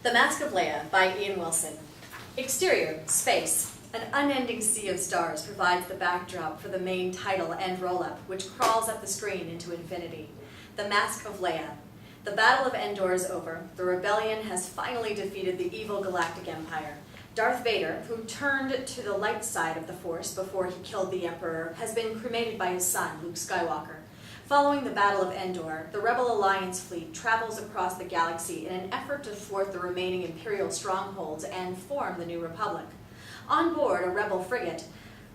The Mask of Leia by Ian Wilson. Exterior, space. An unending sea of stars provides the backdrop for the main title and roll-up, which crawls up the screen into infinity. The Mask of Leia. The Battle of Endor is over. The rebellion has finally defeated the evil galactic empire. Darth Vader, who turned to the light side of the Force before he killed the Emperor, has been cremated by his son, Luke Skywalker. Following the Battle of Endor, the Rebel Alliance fleet travels across the galaxy in an effort to thwart the remaining Imperial strongholds and form the New Republic. On board a Rebel frigate,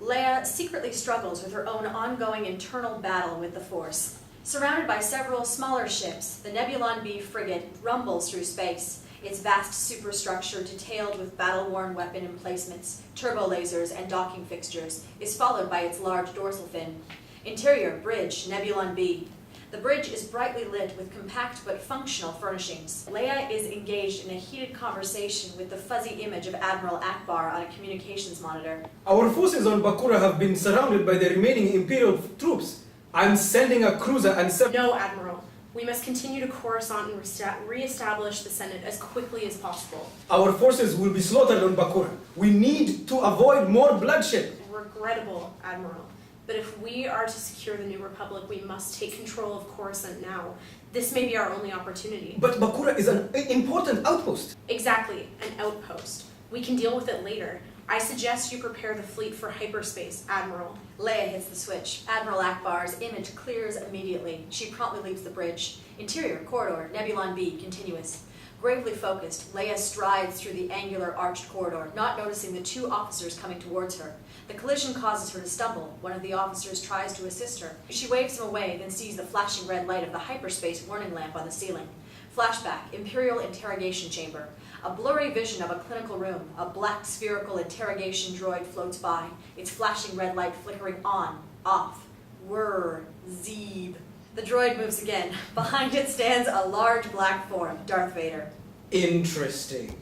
Leia secretly struggles with her own ongoing internal battle with the Force. Surrounded by several smaller ships, the Nebulon B frigate rumbles through space, its vast superstructure detailed with battle-worn weapon emplacements, turbo lasers, and docking fixtures, is followed by its large dorsal fin. Interior, bridge, Nebulon B. The bridge is brightly lit with compact but functional furnishings. Leia is engaged in a heated conversation with the fuzzy image of Admiral Ackbar on a communications monitor. Our forces on Bakura have been surrounded by the remaining Imperial troops. I'm sending a cruiser and No, Admiral. We must continue to Coruscant and re-establish the Senate as quickly as possible. Our forces will be slaughtered on Bakura. We need to avoid more bloodshed. Regrettable, Admiral. But if we are to secure the New Republic, we must take control of Coruscant now. This may be our only opportunity. But Bakura is an important outpost. Exactly, an outpost. We can deal with it later. I suggest you prepare the fleet for hyperspace, Admiral. Leia hits the switch. Admiral Ackbar's image clears immediately. She promptly leaves the bridge. Interior, corridor, Nebulon B, continuous. Gravely focused, Leia strides through the angular arched corridor, not noticing the two officers coming towards her. The collision causes her to stumble. One of the officers tries to assist her. She waves him away, then sees the flashing red light of the hyperspace warning lamp on the ceiling. Flashback, Imperial interrogation chamber. A blurry vision of a clinical room. A black spherical interrogation droid floats by, its flashing red light flickering on, off. Whirr, zeeb. The droid moves again. Behind it stands a large black form, Darth Vader. Interesting.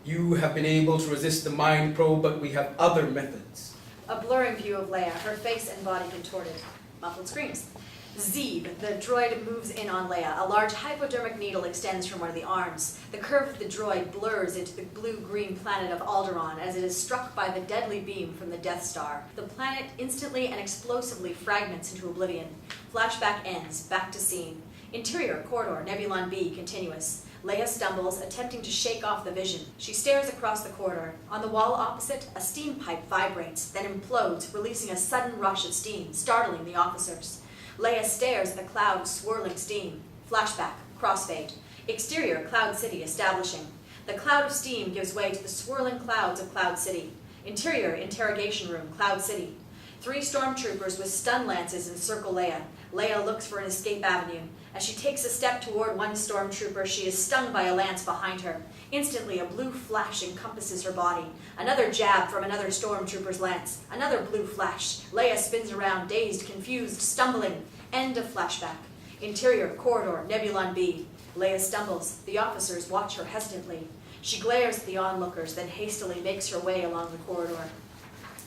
You have been able to resist the mind probe, but we have other methods. A blurring view of Leia, her face and body contorted. Muffled screams. Zeeb, the droid moves in on Leia. A large hypodermic needle extends from one of the arms. The curve of the droid blurs into the blue-green planet of Alderaan as it is struck by the deadly beam from the Death Star. The planet instantly and explosively fragments into oblivion. Flashback ends, back to scene. Interior, corridor, Nebulon B, continuous. Leia stumbles, attempting to shake off the vision. She stares across the corridor. On the wall opposite, a steam pipe vibrates, then implodes, releasing a sudden rush of steam, startling the officers. Leia stares at the cloud of swirling steam. Flashback, crossfade. Exterior, Cloud City establishing. The cloud of steam gives way to the swirling clouds of Cloud City. Interior, interrogation room, Cloud City. 3 stormtroopers with stun lances encircle Leia. Leia looks for an escape avenue. As she takes a step toward one stormtrooper, she is stung by a lance behind her. Instantly, a blue flash encompasses her body. Another jab from another stormtrooper's lance. Another blue flash. Leia spins around, dazed, confused, stumbling. End of flashback. Interior, corridor, Nebulon B. Leia stumbles. The officers watch her hesitantly. She glares at the onlookers, then hastily makes her way along the corridor.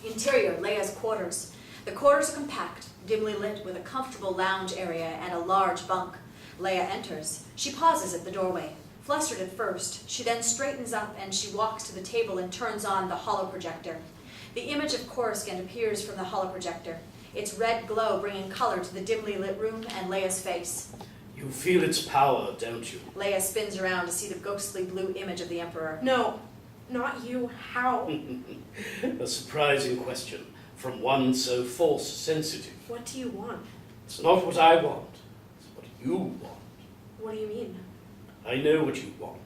Interior, Leia's quarters. The quarters are compact, dimly lit with a comfortable lounge area and a large bunk. Leia enters. She pauses at the doorway. Flustered at first, she then straightens up and she walks to the table and turns on the holoprojector. The image of Coruscant appears from the holoprojector, its red glow bringing color to the dimly lit room and Leia's face. You feel its power, don't you? Leia spins around to see the ghostly blue image of the Emperor. No, not you. How? A surprising question from one so force-sensitive. What do you want? It's not what I want. It's what you want. What do you mean? I know what you want.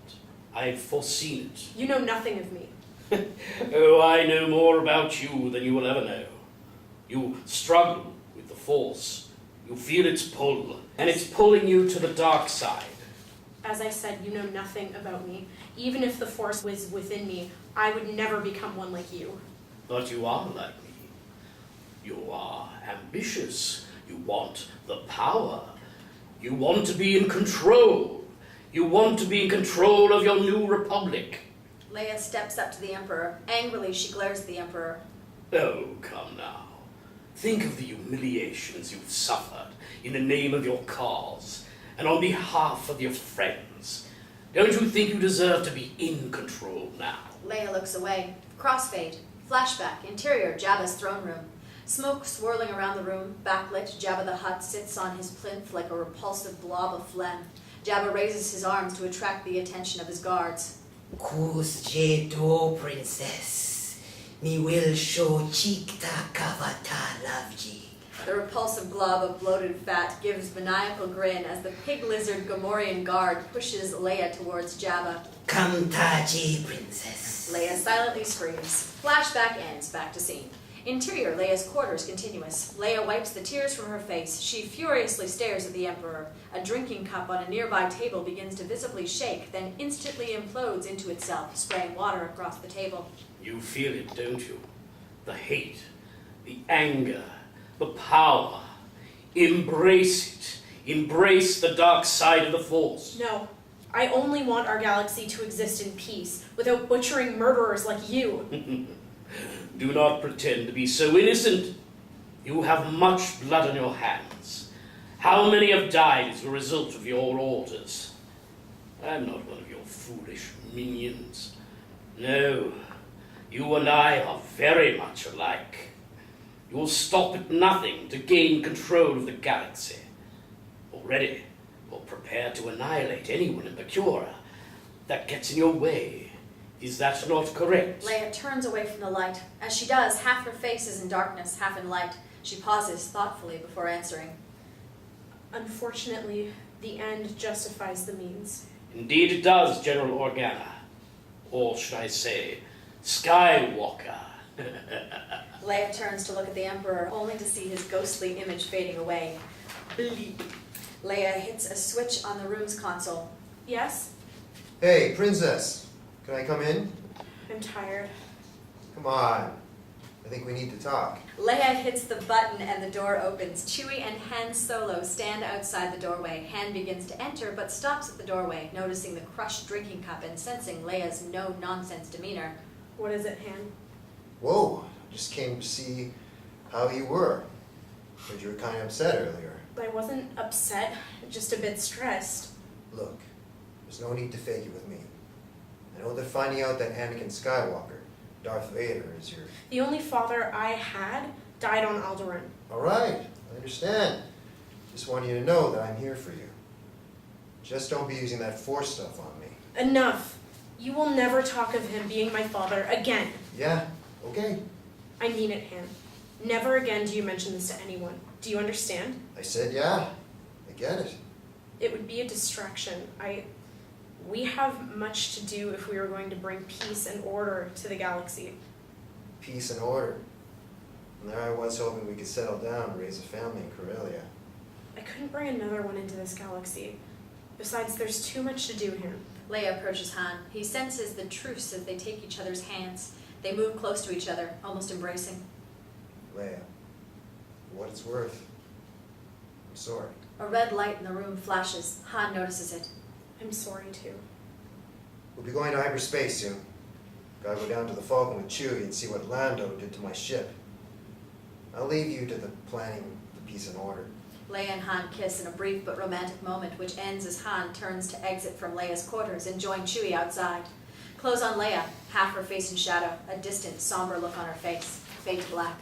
I've foreseen it. You know nothing of me. Oh, I know more about you than you will ever know. You struggle with the Force. You feel its pull, and it's pulling you to the dark side. As I said, you know nothing about me. Even if the Force was within me, I would never become one like you. But you are like me. You are ambitious. You want the power. You want to be in control. You want to be in control of your new republic. Leia steps up to the Emperor. Angrily, she glares at the Emperor. Oh, come now. Think of the humiliations you've suffered in the name of your cause and on behalf of your friends. Don't you think you deserve to be in control now? Leia looks away. Crossfade. Flashback. Interior. Jabba's throne room. Smoke swirling around the room. Backlit. Jabba the Hutt sits on his plinth like a repulsive blob of phlegm. Jabba raises his arms to attract the attention of his guards. Kus jeto, princess. Me will show chikta kavata lavji. The repulsive glob of bloated fat gives maniacal grin as the pig lizard Gamorrean guard pushes Leia towards Jabba. Come taji, princess. Leia silently screams. Flashback ends. Back to scene. Interior. Leia's quarters continuous. Leia wipes the tears from her face. She furiously stares at the Emperor. A drinking cup on a nearby table begins to visibly shake, then instantly implodes into itself, spraying water across the table. You feel it, don't you? The hate, the anger, the power. Embrace it. Embrace the dark side of the Force. No, I only want our galaxy to exist in peace, without butchering murderers like you. Do not pretend to be so innocent. You have much blood on your hands. How many have died as a result of your orders? I'm not one of your foolish minions. No, you and I are very much alike. You will stop at nothing to gain control of the galaxy. Already, you're prepared to annihilate anyone in Bakura that gets in your way. Is that not correct? Leia turns away from the light. As she does, half her face is in darkness, half in light. She pauses thoughtfully before answering. Unfortunately, the end justifies the means. Indeed it does, General Organa. Or should I say, Skywalker. Leia turns to look at the Emperor, only to see his ghostly image fading away. Bleep. Leia hits a switch on the room's console. Yes? Hey, princess. Can I come in? I'm tired. Come on. I think we need to talk. Leia hits the button and the door opens. Chewie and Han Solo stand outside the doorway. Han begins to enter, but stops at the doorway, noticing the crushed drinking cup and sensing Leia's no-nonsense demeanor. What is it, Han? Whoa, I just came to see how you were. Heard you were kind of upset earlier. I wasn't upset, just a bit stressed. Look, there's no need to fake it with me. I know that finding out that Anakin Skywalker, Darth Vader, is your... The only father I had died on Alderaan. All right, I understand. Just want you to know that I'm here for you. Just don't be using that Force stuff on me. Enough. You will never talk of him being my father again. Yeah, okay. I mean it, Han. Never again do you mention this to anyone. Do you understand? I said yeah. I get it. It would be a distraction. We have much to do if we are going to bring peace and order to the galaxy. Peace and order. And there I was hoping we could settle down and raise a family in Corellia. I couldn't bring another one into this galaxy. Besides, there's too much to do here. Leia approaches Han. He senses the truce as they take each other's hands. They move close to each other, almost embracing. Leia, for what it's worth, I'm sorry. A red light in the room flashes. Han notices it. I'm sorry, too. We'll be going to hyperspace soon. Gotta go down to the Falcon with Chewie and see what Lando did to my ship. I'll leave you to the planning the peace and order. Leia and Han kiss in a brief but romantic moment, which ends as Han turns to exit from Leia's quarters and join Chewie outside. Close on Leia, half her face in shadow, a distant, somber look on her face. Fade to black.